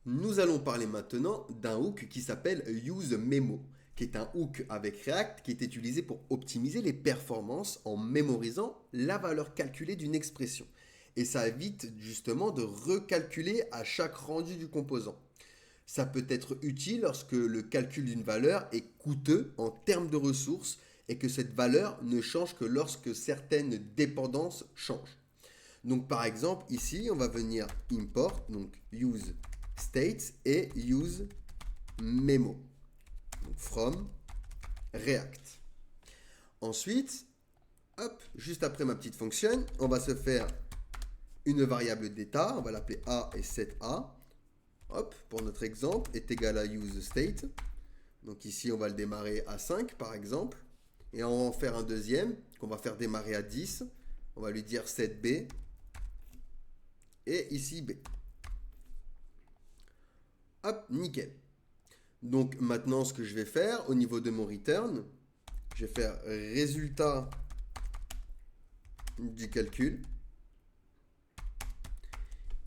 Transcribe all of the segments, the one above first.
Nous allons parler maintenant d'un hook qui s'appelle useMemo, qui est un hook avec React qui est utilisé pour optimiser les performances en mémorisant la valeur calculée d'une expression. Et ça évite justement de recalculer à chaque rendu du composant. Ça peut être utile lorsque le calcul d'une valeur est coûteux en termes de ressources et que cette valeur ne change que lorsque certaines dépendances changent. Donc par exemple, ici, on va venir import, donc use states et use memo, donc from React. Ensuite, hop, juste après ma petite fonction, on va se faire une variable d'état, on va l'appeler a et set a. Hop, pour notre exemple, est égal à use state. Donc ici, on va le démarrer à 5 par exemple. Et on va en faire un deuxième qu'on va faire démarrer à 10. On va lui dire set b. Et ici b. Hop, nickel. Donc maintenant, ce que je vais faire au niveau de mon return, je vais faire résultat du calcul.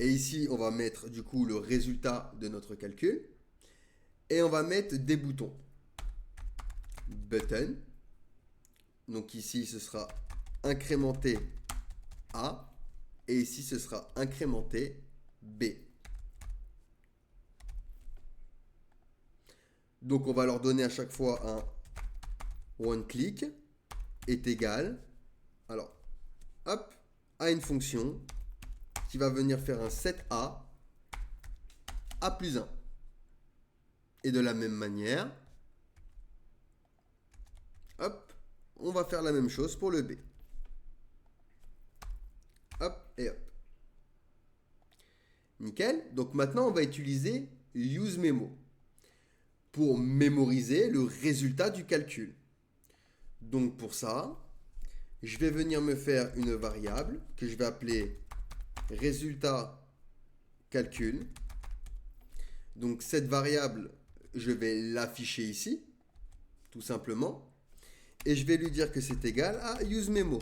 Et ici, on va mettre du coup le résultat de notre calcul. Et on va mettre des boutons. Button. Donc ici, ce sera incrémenté A. Et ici, ce sera incrémenté B. Donc on va leur donner à chaque fois un onClick est égal, alors, hop, à une fonction qui va venir faire un set A plus 1. Et de la même manière, hop, on va faire la même chose pour le B. Hop et hop. Nickel. Donc maintenant, on va utiliser useMemo pour mémoriser le résultat du calcul. Donc pour ça, je vais venir me faire une variable que je vais appeler résultat calcul. Donc cette variable, je vais l'afficher ici, tout simplement. Et je vais lui dire que c'est égal à useMemo.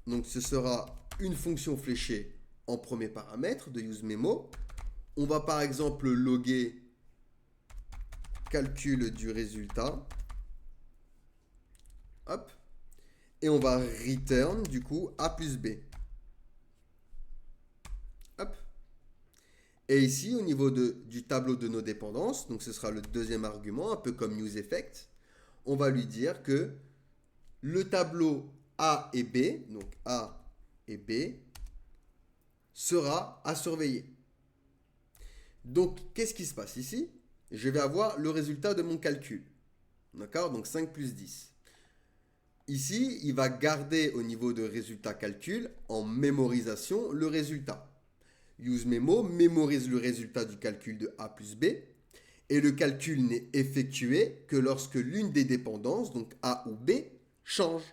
Donc ce sera une fonction fléchée en premier paramètre de useMemo. On va par exemple loguer calcul du résultat. Hop. Et on va return du coup A plus B. Hop. Et ici, au niveau du tableau de nos dépendances, donc ce sera le deuxième argument, un peu comme useEffect, on va lui dire que le tableau A et B, donc A et B, sera à surveiller. Donc, qu'est-ce qui se passe ici? Je vais avoir le résultat de mon calcul. D'accord? Donc 5 plus 10. Ici, il va garder au niveau de résultat calcul en mémorisation le résultat. useMemo mémorise le résultat du calcul de A plus B et le calcul n'est effectué que lorsque l'une des dépendances, donc A ou B, change.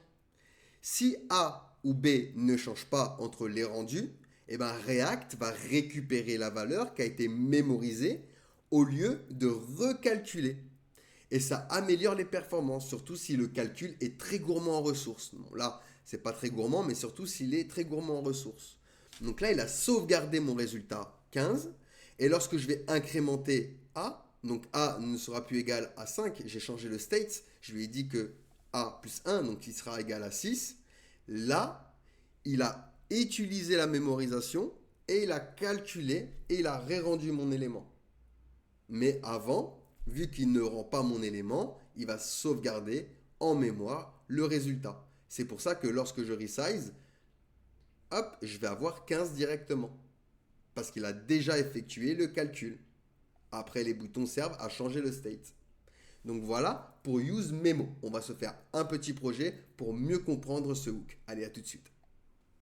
Si A ou B ne change pas entre les rendus, eh ben React va récupérer la valeur qui a été mémorisée au lieu de recalculer. Et ça améliore les performances, surtout si le calcul est très gourmand en ressources. Bon, là, c'est pas très gourmand, mais surtout s'il est très gourmand en ressources. Donc là, il a sauvegardé mon résultat 15. Et lorsque je vais incrémenter A, donc A ne sera plus égal à 5, j'ai changé le state, je lui ai dit que A plus 1, donc il sera égal à 6. Là, il a utilisé la mémorisation et il a calculé et il a ré-rendu mon élément. Mais avant, vu qu'il ne rend pas mon élément, il va sauvegarder en mémoire le résultat. C'est pour ça que lorsque je resize, hop, je vais avoir 15 directement. Parce qu'il a déjà effectué le calcul. Après, les boutons servent à changer le state. Donc voilà pour useMemo. On va se faire un petit projet pour mieux comprendre ce hook. Allez, à tout de suite.